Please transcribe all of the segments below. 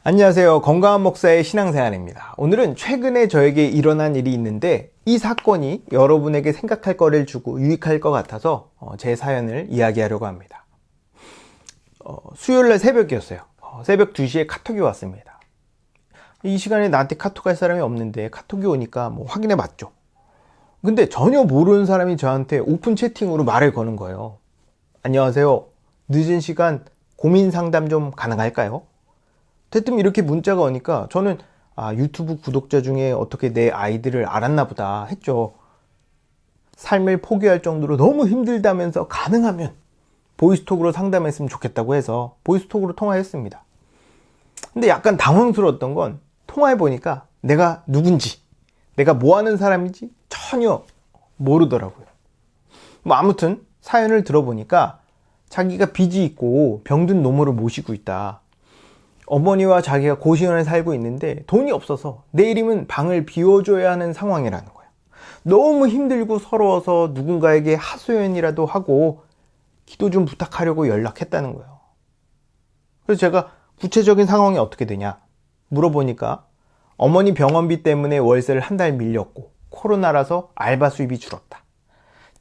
안녕하세요. 건강한 목사의 신앙생활입니다. 오늘은 최근에 저에게 일어난 일이 있는데 이 사건이 여러분에게 생각할 거리를 주고 유익할 것 같아서 제 사연을 이야기하려고 합니다. 수요일날 새벽이었어요. 새벽 2시에 카톡이 왔습니다. 이 시간에 나한테 카톡할 사람이 없는데 카톡이 오니까 확인해 봤죠. 근데 전혀 모르는 사람이 저한테 오픈 채팅으로 말을 거는 거예요. 안녕하세요. 늦은 시간 고민 상담 좀 가능할까요? 대뜸 이렇게 문자가 오니까 저는 유튜브 구독자 중에 어떻게 내 아이들을 알았나 보다 했죠. 삶을 포기할 정도로 너무 힘들다면서 가능하면 보이스톡으로 상담했으면 좋겠다고 해서 보이스톡으로 통화했습니다. 근데 약간 당황스러웠던 건 통화해보니까 내가 누군지, 내가 뭐 하는 사람인지 전혀 모르더라고요. 아무튼 사연을 들어보니까 자기가 빚이 있고 병든 노모를 모시고 있다. 어머니와 자기가 고시원에 살고 있는데 돈이 없어서 내일이면 방을 비워줘야 하는 상황이라는 거예요. 너무 힘들고 서러워서 누군가에게 하소연이라도 하고 기도 좀 부탁하려고 연락했다는 거예요. 그래서 제가 구체적인 상황이 어떻게 되냐 물어보니까 어머니 병원비 때문에 월세를 한 달 밀렸고 코로나라서 알바 수입이 줄었다.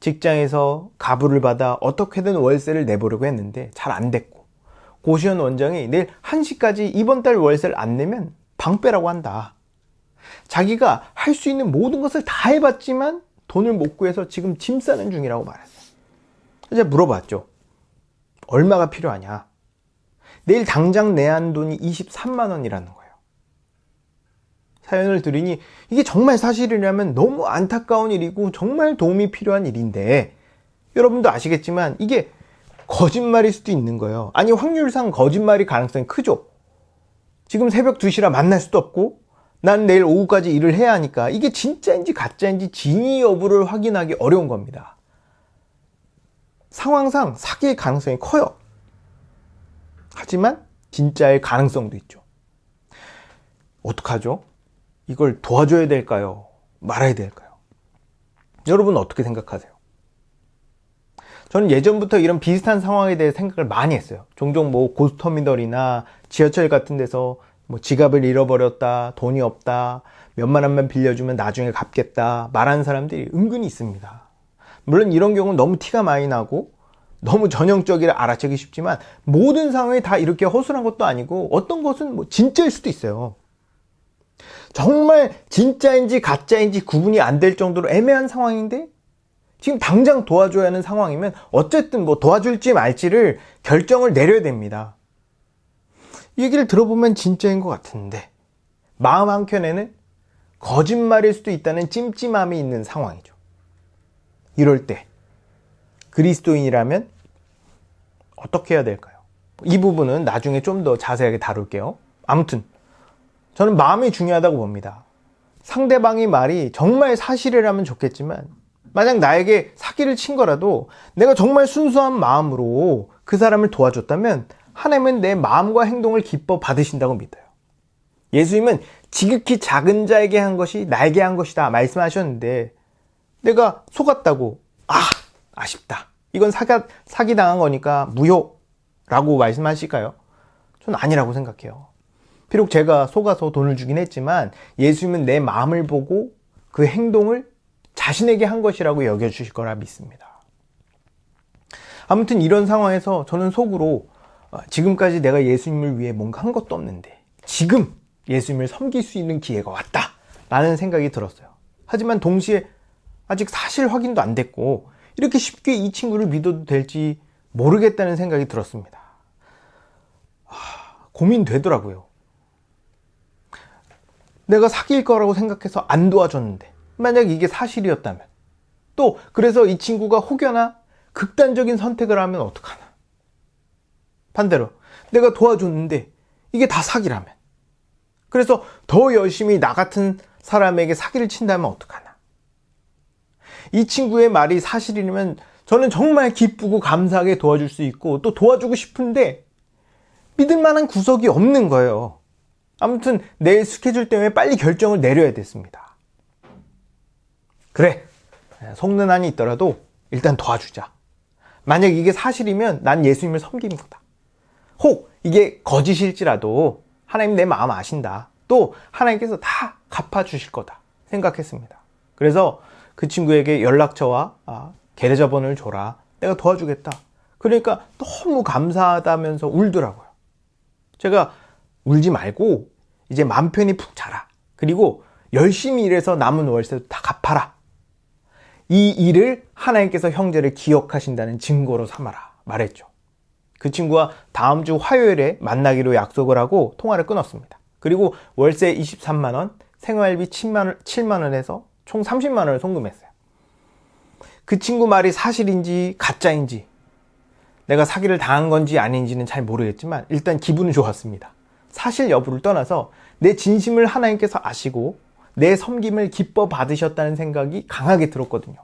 직장에서 가부를 받아 어떻게든 월세를 내보려고 했는데 잘 안 됐고 고시원 원장이 내일 1시까지 이번 달 월세를 안 내면 방 빼라고 한다. 자기가 할 수 있는 모든 것을 다 해봤지만 돈을 못 구해서 지금 짐 싸는 중이라고 말했어요. 제가 물어봤죠. 얼마가 필요하냐? 내일 당장 내야 하는 돈이 23만 원이라는 거예요. 사연을 들으니 이게 정말 사실이라면 너무 안타까운 일이고 정말 도움이 필요한 일인데 여러분도 아시겠지만 이게 거짓말일 수도 있는 거예요. 아니 확률상 거짓말일 가능성이 크죠. 지금 새벽 2시라 만날 수도 없고 난 내일 오후까지 일을 해야 하니까 이게 진짜인지 가짜인지 진위 여부를 확인하기 어려운 겁니다. 상황상 사기일 가능성이 커요. 하지만 진짜일 가능성도 있죠. 어떡하죠? 이걸 도와줘야 될까요? 말아야 될까요? 여러분 어떻게 생각하세요? 저는 예전부터 이런 비슷한 상황에 대해 생각을 많이 했어요. 종종 고속터미널이나 지하철 같은 데서 지갑을 잃어버렸다, 돈이 없다, 몇만 원만 빌려주면 나중에 갚겠다 말하는 사람들이 은근히 있습니다. 물론 이런 경우는 너무 티가 많이 나고 너무 전형적이라 알아채기 쉽지만 모든 상황이 다 이렇게 허술한 것도 아니고 어떤 것은 진짜일 수도 있어요. 정말 진짜인지 가짜인지 구분이 안 될 정도로 애매한 상황인데 지금 당장 도와줘야 하는 상황이면 어쨌든 도와줄지 말지를 결정을 내려야 됩니다. 이 얘기를 들어보면 진짜인 것 같은데 마음 한켠에는 거짓말일 수도 있다는 찜찜함이 있는 상황이죠. 이럴 때 그리스도인이라면 어떻게 해야 될까요? 이 부분은 나중에 좀 더 자세하게 다룰게요. 아무튼 저는 마음이 중요하다고 봅니다. 상대방의 말이 정말 사실이라면 좋겠지만 만약 나에게 사기를 친 거라도 내가 정말 순수한 마음으로 그 사람을 도와줬다면 하나님은 내 마음과 행동을 기뻐 받으신다고 믿어요. 예수님은 지극히 작은 자에게 한 것이 나에게 한 것이다 말씀하셨는데 내가 속았다고 아쉽다. 이건 사기당한 거니까 무효라고 말씀하실까요? 전 아니라고 생각해요. 비록 제가 속아서 돈을 주긴 했지만 예수님은 내 마음을 보고 그 행동을 자신에게 한 것이라고 여겨주실 거라 믿습니다. 아무튼 이런 상황에서 저는 속으로 지금까지 내가 예수님을 위해 뭔가 한 것도 없는데 지금 예수님을 섬길 수 있는 기회가 왔다 라는 생각이 들었어요. 하지만 동시에 아직 사실 확인도 안 됐고 이렇게 쉽게 이 친구를 믿어도 될지 모르겠다는 생각이 들었습니다. 고민되더라고요. 내가 사기일 거라고 생각해서 안 도와줬는데 만약 이게 사실이었다면 또 그래서 이 친구가 혹여나 극단적인 선택을 하면 어떡하나. 반대로 내가 도와줬는데 이게 다 사기라면 그래서 더 열심히 나 같은 사람에게 사기를 친다면 어떡하나. 이 친구의 말이 사실이라면 저는 정말 기쁘고 감사하게 도와줄 수 있고 또 도와주고 싶은데 믿을 만한 구석이 없는 거예요. 아무튼 내일 스케줄 때문에 빨리 결정을 내려야 됐습니다. 그래, 속는 한이 있더라도 일단 도와주자. 만약 이게 사실이면 난 예수님을 섬기는 거다. 혹 이게 거짓일지라도 하나님 내 마음 아신다. 또 하나님께서 다 갚아주실 거다 생각했습니다. 그래서 그 친구에게 연락처와 계좌번호를 줘라. 내가 도와주겠다. 그러니까 너무 감사하다면서 울더라고요. 제가 울지 말고 이제 맘 편히 푹 자라. 그리고 열심히 일해서 남은 월세도 다 갚아라. 이 일을 하나님께서 형제를 기억하신다는 증거로 삼아라 말했죠. 그 친구와 다음 주 화요일에 만나기로 약속을 하고 통화를 끊었습니다. 그리고 월세 23만 원, 생활비 7만 원에서 총 30만 원을 송금했어요. 그 친구 말이 사실인지 가짜인지 내가 사기를 당한 건지 아닌지는 잘 모르겠지만 일단 기분은 좋았습니다. 사실 여부를 떠나서 내 진심을 하나님께서 아시고 내 섬김을 기뻐 받으셨다는 생각이 강하게 들었거든요.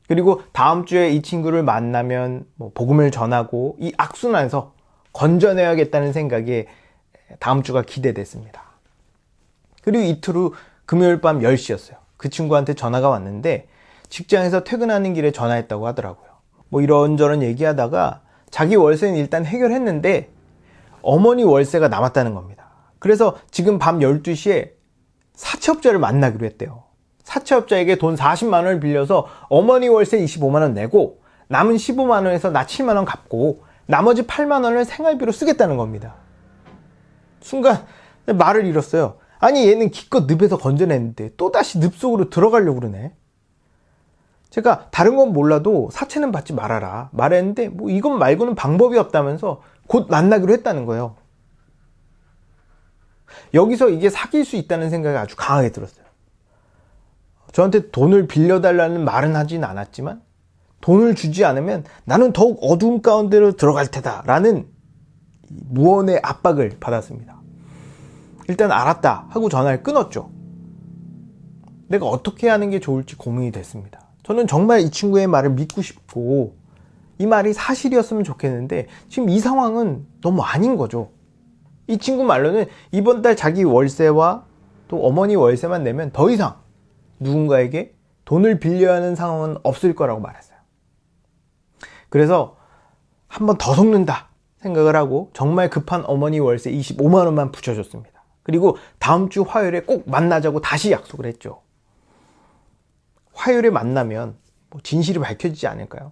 그리고 다음 주에 이 친구를 만나면 복음을 전하고 이 악순환에서 건져내야겠다는 생각에 다음 주가 기대됐습니다. 그리고 이틀 후 금요일 밤 10시였어요. 그 친구한테 전화가 왔는데 직장에서 퇴근하는 길에 전화했다고 하더라고요. 이런저런 얘기하다가 자기 월세는 일단 해결했는데 어머니 월세가 남았다는 겁니다. 그래서 지금 밤 12시에 사채업자를 만나기로 했대요. 사채업자에게 돈 40만 원을 빌려서 어머니 월세 25만 원 내고 남은 15만 원에서 나 7만 원 갚고 나머지 8만 원을 생활비로 쓰겠다는 겁니다. 순간 말을 잃었어요. 아니 얘는 기껏 늪에서 건져냈는데 또다시 늪 속으로 들어가려고 그러네. 제가 다른 건 몰라도 사채는 받지 말아라 말했는데 이것 말고는 방법이 없다면서 곧 만나기로 했다는 거예요. 여기서 이게 사귈 수 있다는 생각이 아주 강하게 들었어요. 저한테 돈을 빌려달라는 말은 하진 않았지만 돈을 주지 않으면 나는 더욱 어두운 가운데로 들어갈 테다 라는 무언의 압박을 받았습니다. 일단 알았다 하고 전화를 끊었죠. 내가 어떻게 하는 게 좋을지 고민이 됐습니다. 저는 정말 이 친구의 말을 믿고 싶고 이 말이 사실이었으면 좋겠는데 지금 이 상황은 너무 아닌 거죠. 이 친구 말로는 이번 달 자기 월세와 또 어머니 월세만 내면 더 이상 누군가에게 돈을 빌려야 하는 상황은 없을 거라고 말했어요. 그래서 한 번 더 속는다 생각을 하고 정말 급한 어머니 월세 25만 원만 붙여줬습니다. 그리고 다음 주 화요일에 꼭 만나자고 다시 약속을 했죠. 화요일에 만나면 진실이 밝혀지지 않을까요?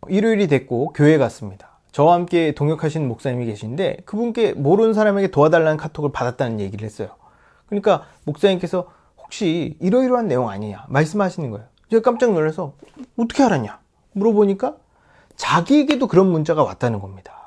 일요일이 됐고 교회 갔습니다. 저와 함께 동역하시는 목사님이 계신데 그분께 모르는 사람에게 도와달라는 카톡을 받았다는 얘기를 했어요. 그러니까 목사님께서 혹시 이러이러한 내용 아니냐 말씀하시는 거예요. 제가 깜짝 놀라서 어떻게 알았냐 물어보니까 자기에게도 그런 문자가 왔다는 겁니다.